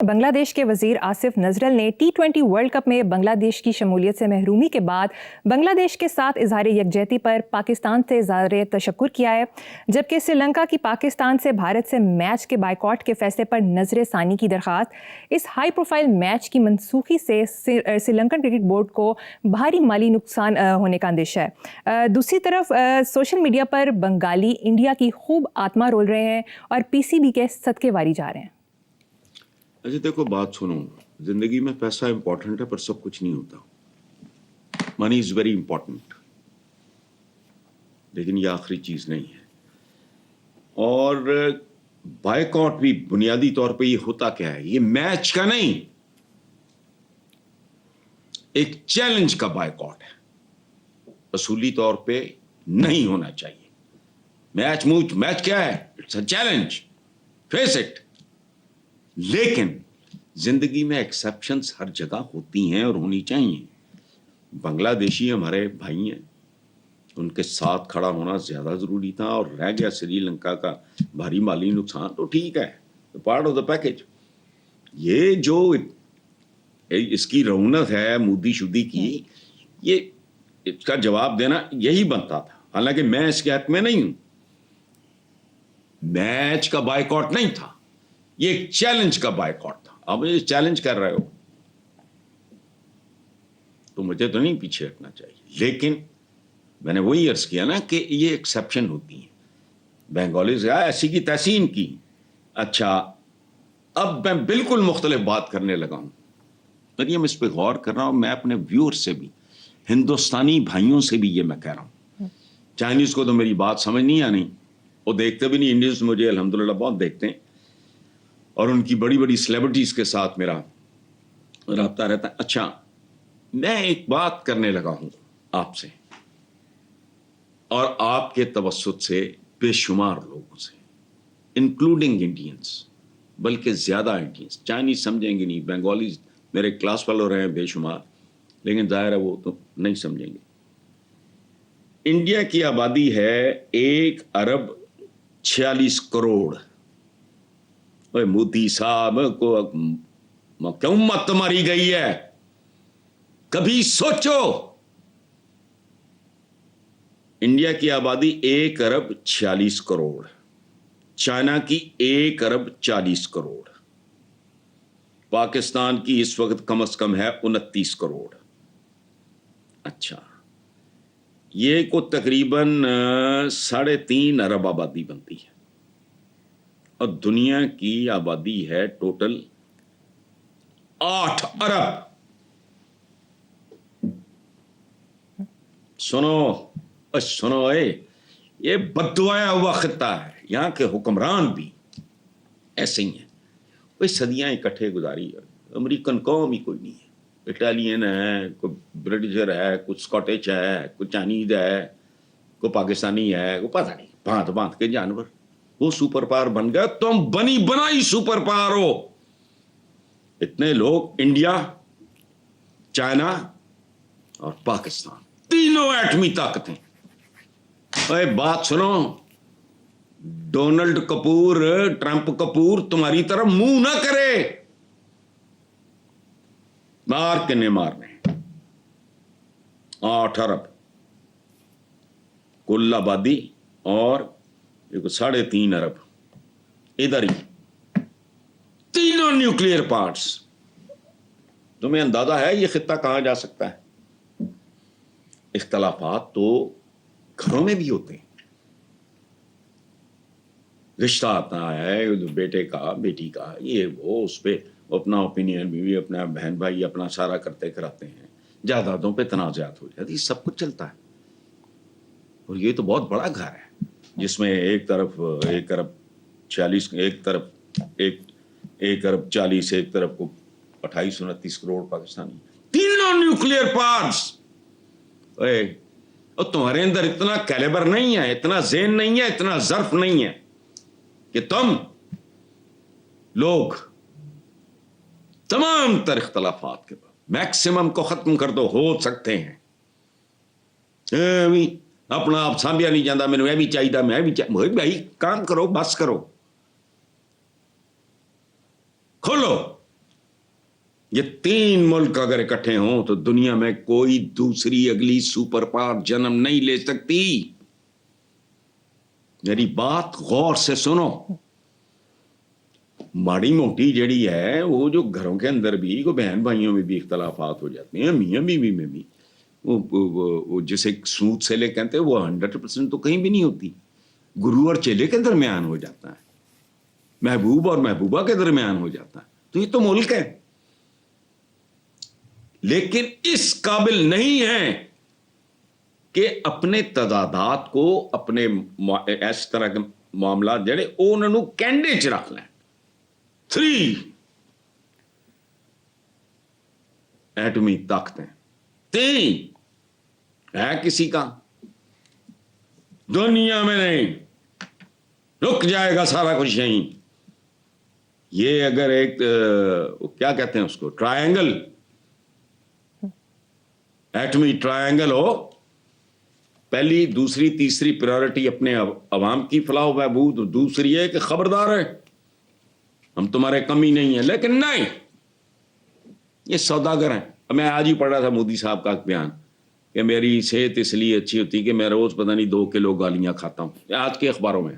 بنگلہ دیش کے وزیر آصف نذرل نے T20 ورلڈ کپ میں بنگلہ دیش کی شمولیت سے محرومی کے بعد بنگلہ دیش کے ساتھ اظہار یکجہتی پر پاکستان سے اظہار تشکر کیا ہے، جبکہ سری لنکا کی پاکستان سے بھارت سے میچ کے بائیکاٹ کے فیصلے پر نظر ثانی کی درخواست۔ اس ہائی پروفائل میچ کی منسوخی سے سری لنکن کرکٹ بورڈ کو بھاری مالی نقصان ہونے کا اندیشہ ہے۔ دوسری طرف سوشل میڈیا پر بنگالی انڈیا کی خوب آتما رول رہے ہیں اور PCB کے صدقے واری جا رہے ہیں۔ اچھا دیکھو، بات سنو، زندگی میں پیسہ امپورٹنٹ ہے پر سب کچھ نہیں ہوتا۔ منی از ویری امپورٹنٹ، لیکن یہ آخری چیز نہیں ہے۔ اور بائیکاٹ بھی بنیادی طور پہ یہ ہوتا کیا ہے؟ یہ میچ کا نہیں، ایک چیلنج کا بائیکاٹ ہے۔ اصولی طور پہ نہیں ہونا چاہیے۔ میچ کیا ہے؟ It's a challenge, face it. لیکن زندگی میں ایکسیپشنز ہر جگہ ہوتی ہیں اور ہونی چاہیے۔ بنگلہ دیشی ہمارے بھائی ہیں، ان کے ساتھ کھڑا ہونا زیادہ ضروری تھا، اور رہ گیا سری لنکا کا بھاری مالی نقصان تو ٹھیک ہے، پارٹ آف دا پیکج۔ یہ جو اس کی رونق ہے مودی شدی کی، یہ اس کا جواب دینا یہی بنتا تھا۔ حالانکہ میں اس کے حق میں نہیں ہوں، میچ کا بائیکاٹ نہیں تھا، یہ ایک چیلنج کا بائیکاٹ تھا۔ اب یہ چیلنج کر رہے ہو تو مجھے تو نہیں پیچھے رکھنا چاہیے، لیکن میں نے وہی عرض کیا نا کہ یہ ایکسیپشن ہوتی ہیں۔ بنگالی سے ایسی کی تحسین کی۔ اچھا، اب میں بالکل مختلف بات کرنے لگا ہوں، مریم اس پہ غور کر رہا ہوں۔ میں اپنے ویور سے بھی، ہندوستانی بھائیوں سے بھی یہ میں کہہ رہا ہوں، چائنیز کو تو میری بات سمجھ نہیں آنی، وہ دیکھتے بھی نہیں۔ انڈینز مجھے الحمدللہ بہت دیکھتے ہیں، اور ان کی بڑی بڑی سیلیبریٹیز کے ساتھ میرا رابطہ رہتا ہے۔ اچھا، میں ایک بات کرنے لگا ہوں آپ سے، اور آپ کے توسط سے بے شمار لوگوں سے، انکلوڈنگ انڈینز، بلکہ زیادہ انڈینز۔ چائنیز سمجھیں گے نہیں، بنگالیز میرے کلاس فیلو رہے ہیں بے شمار، لیکن ظاہر ہے وہ تو نہیں سمجھیں گے۔ انڈیا کی آبادی ہے 1.46 ارب۔ مودی صاحب کو کیوں مت ماری گئی ہے؟ کبھی سوچو، انڈیا کی آبادی 1.46 ارب، چائنا کی 1.40 ارب، پاکستان کی اس وقت کم از کم ہے 29 کروڑ۔ اچھا، یہ کو تقریباً 3.5 ارب آبادی بنتی ہے، اور دنیا کی آبادی ہے ٹوٹل 8 ارب۔ سنو یہ بددعایا ہوا خطہ ہے، یہاں کے حکمران بھی ایسے ہی ہیں۔ کوئی صدیاں اکٹھے گزاری ہے، امریکن قوم ہی کوئی نہیں ہے، اٹالین ہے، کوئی برٹشر ہے، کوئی اسکاٹش ہے، کوئی چائنیز ہے، کوئی پاکستانی ہے، کوئی پتہ نہیں، بھانت کے جانور۔ وہ سپر پاور بن گیا، تم بنی بنائی سپر پاور ہو۔ اتنے لوگ، انڈیا، چائنا اور پاکستان، تینوں ایٹمی طاقتیں۔ اے بات سنو، ڈونلڈ کپور، ٹرمپ کپور تمہاری طرف منہ نہ کرے، مار کے نہیں مارنے۔ 8 ارب کل آبادی، اور 3.5 ارب ادھر ہی، تینوں نیوکلیئر پارٹس۔ تمہیں اندازہ ہے یہ خطہ کہاں جا سکتا ہے؟ اختلافات تو گھروں میں بھی ہوتے ہیں، رشتہ آتا ہے بیٹے کا، بیٹی کا، یہ وہ، اس پہ اپنا اوپینین بھی، اپنا بہن بھائی اپنا سارا کرتے کراتے ہیں، جائیدادوں پہ تنازعات ہو جاتی، سب کچھ چلتا ہے۔ اور یہ تو بہت بڑا گھر ہے جس میں ایک طرف 1.40 ارب، ایک ارب 40، ایک طرف کو 28-29 کروڑ پاکستانی، تینوں نیوکلیئر پارٹس۔ اور تمہارے اندر اتنا کیلیبر نہیں ہے، اتنا ذہن نہیں ہے، اتنا ظرف نہیں ہے کہ تم لوگ تمام تر اختلافات کے بعد میکسیمم کو ختم کر دو۔ ہو سکتے ہیں اپنا آپ سانبھیا نہیں جانا، میں بھی چاہیے، میں بھی چاہیے، بھائی کام کرو، بس کرو، کھولو یہ 3 ملک اگر اکٹھے ہوں تو دنیا میں کوئی دوسری اگلی سپر پاور جنم نہیں لے سکتی. میری بات غور سے سنو. ماڑی موٹی جڑی ہے وہ جو گھروں کے اندر بھی کو بہن بھائیوں میں بھی اختلافات ہو جاتے ہیں, میاں بیوی میں بھی, وہ جسے سود سے لے کہتے ہیں وہ 100% تو کہیں بھی نہیں ہوتی. گرو اور چیلے کے درمیان ہو جاتا ہے, محبوب اور محبوبہ کے درمیان ہو جاتا ہے. تو یہ تو ملک ہے, لیکن اس قابل نہیں ہے کہ اپنے تضادات کو, اپنے اس طرح کے معاملات جڑے انہوں نے کینڈے چ رکھ لیں. 3 ایٹمی طاقتیں, 3 ہے کسی کا دنیا میں نہیں, رک جائے گا سارا کچھ یہیں. یہ اگر ایک کیا کہتے ہیں اس کو, ٹرائنگل, ایٹمی ٹرائنگل ہو, پہلی دوسری تیسری پریورٹی اپنے عوام کی فلاح و بہبود, دوسری ہے کہ خبردار ہے ہم تمہارے کمی نہیں ہیں. لیکن نہیں, یہ سوداگر ہیں. میں آج ہی پڑھ رہا تھا مودی صاحب کا بیان کہ میری صحت اس لیے اچھی ہوتی کہ میں روز پتہ نہیں 2 کلو گالیاں کھاتا ہوں. آج کے اخباروں میں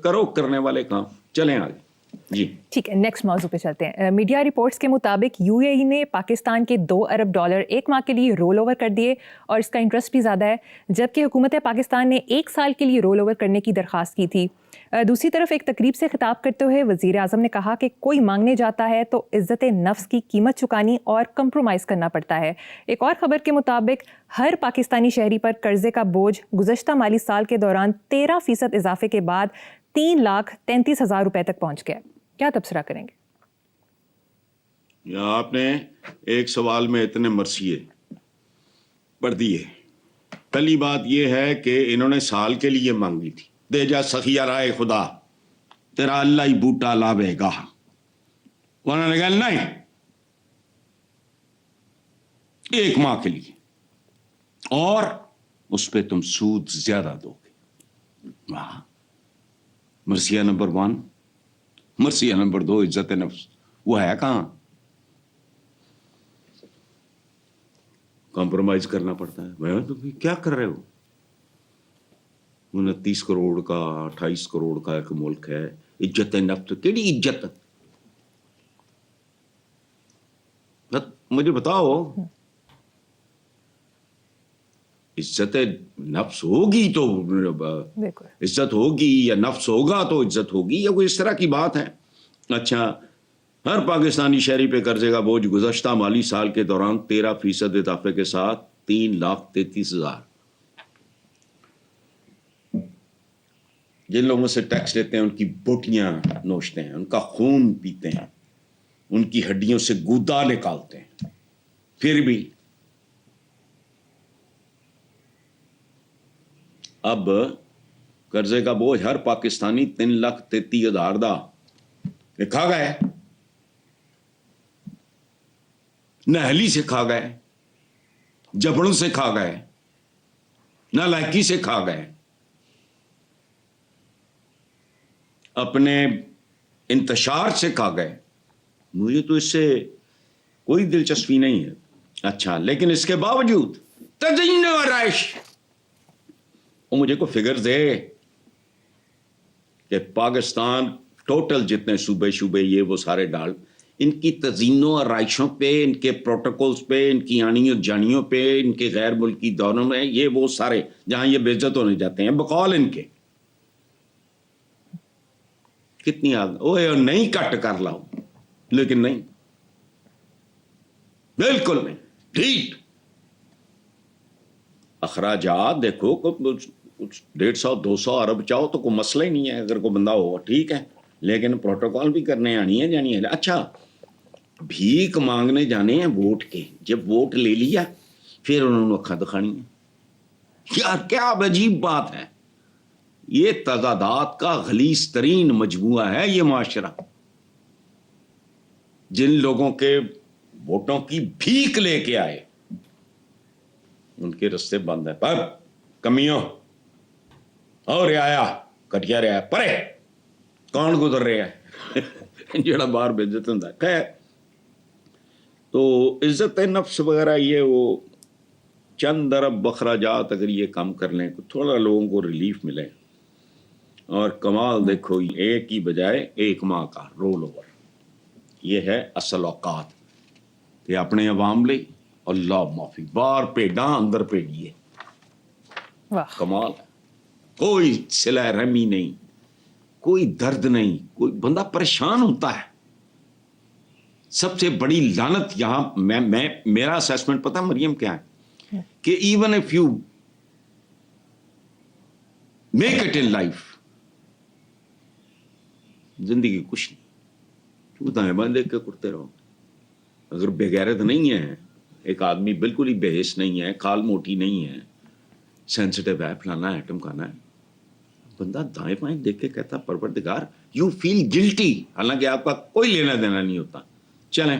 کرو کرنے والے کام. چلیں آگے. جی ٹھیک ہے, نیکسٹ موضوع پہ چلتے ہیں. میڈیا رپورٹس کے مطابق یو اے ای نے پاکستان کے $2 ارب 1 ماہ کے لیے رول اوور کر دیے اور اس کا انٹرسٹ بھی زیادہ ہے, جبکہ حکومت پاکستان نے 1 سال کے لیے رول اوور کرنے کی درخواست کی تھی. دوسری طرف ایک تقریب سے خطاب کرتے ہوئے وزیر اعظم نے کہا کہ کوئی مانگنے جاتا ہے تو عزت نفس کی قیمت چکانی اور کمپرومائز کرنا پڑتا ہے. ایک اور خبر کے مطابق ہر پاکستانی شہری پر قرضے کا بوجھ گزشتہ مالی سال کے دوران 13% اضافے کے بعد 3,33,000 روپے تک پہنچ گیا. کیا تبصرہ کریں گے؟ یا آپ نے ایک سوال میں اتنے مرثیے پڑھ دیے. پہلی بات یہ ہے کہ انہوں نے سال کے لیے مانگی تھی. دے جا سخیہ رائے خدا تیرا اللہ ہی بوٹا لاوے گا. انہوں نے کہا نہیں, 1 ماہ کے لیے, اور اس پہ تم سود زیادہ دو گے. واہ, مرثیہ نمبر 1. مرثیہ نمبر 2 عزت نفس, وہ ہے کہاں؟ کمپرومائز کرنا پڑتا ہے. میں تم کیا کر رہے ہو؟ 29 کروڑ کا 28 کروڑ کا ایک ملک ہے. عزت نفس کیڑی عزت؟ مجھے بتاؤ, عزت نفس ہوگی تو عزت ہوگی, یا نفس ہوگا تو عزت ہوگی, یا کوئی اس طرح کی بات ہے. اچھا, ہر پاکستانی شہری پہ قرضے کا بوجھ گزشتہ مالی سال کے دوران 13% اضافے کے ساتھ 3,33,000. جن لوگوں سے ٹیکس لیتے ہیں ان کی بوٹیاں نوچتے ہیں, ان کا خون پیتے ہیں, ان کی ہڈیوں سے گودا نکالتے ہیں, پھر بھی اب قرضے کا بوجھ ہر پاکستانی 3,33,000 دا کھا گئے. نہلی سے کھا گئے, جبڑوں سے کھا گئے, نالائکی سے کھا گئے, اپنے انتشار سے کھا گئے. مجھے تو اس سے کوئی دلچسپی نہیں ہے. اچھا, لیکن اس کے باوجود تزئین و آرائش, وہ مجھے کو فگر دے کہ پاکستان ٹوٹل جتنے صوبے یہ وہ سارے ڈال, ان کی تزئین و آرائشوں پہ, ان کے پروٹوکولز پہ, ان کی آنیوں جانیوں پہ, ان کے غیر ملکی دوروں میں, یہ وہ سارے جہاں یہ بے عزت ہونے جاتے ہیں بقول ان کے, کتنی اوے نہیں کٹ کر لاؤ, لیکن نہیں, بالکل نہیں. ٹھیک, اخراجات دیکھو 150-200 ارب چاہو تو کوئی مسئلہ ہی نہیں ہے, اگر کوئی بندہ ہو ٹھیک ہے, لیکن پروٹوکول بھی کرنے آنی ہے جانی ہے. اچھا, بھیک مانگنے جانے ہیں ووٹ کے, جب ووٹ لے لیا پھر انہوں نے اکھا دکھانی ہے. یار کیا عجیب بات ہے. یہ تضادات کا غلیظ ترین مجموعہ ہے یہ معاشرہ. جن لوگوں کے ووٹوں کی بھیک لے کے آئے ان کے رستے بند ہیں. پر کمیوں اور رعایا کٹیا رہا ہے, پرے کون گزر رہے ہیں جڑا باہر بھیجت ہوں خیر. تو عزت نفس وغیرہ یہ وہ چند ارب اخراجات اگر یہ کم کر لیں تھوڑا لوگوں کو ریلیف ملے. اور کمال دیکھو ایک ہی بجائے ایک ماہ کا رول اوور. یہ ہے اصل اوقات کہ اپنے عوام لئی اللہ معافی باہر بھیڈاں اندر بھیجیے. واہ کمال ہے. کوئی صلہ رحمی نہیں, کوئی درد نہیں, کوئی بندہ پریشان ہوتا ہے. سب سے بڑی لعنت یہاں میں میرا اسیسمنٹ پتہ مریم کیا ہے کہ even if you make it in life, زندگی کچھ نہیں, چوتھا بندے کے کرتے رہو. اگر بغیرت نہیں ہے, ایک آدمی بالکل ہی بے حس نہیں ہے, کھال موٹی نہیں ہے, سینسٹیو ہے, فلانا ہے, ٹمکانا ہے, بندہ دائیں بائیں دیکھ کے کہتا پروردگار یو فیل گلٹی, حالانکہ آپ کا کوئی لینا دینا نہیں ہوتا. چلیں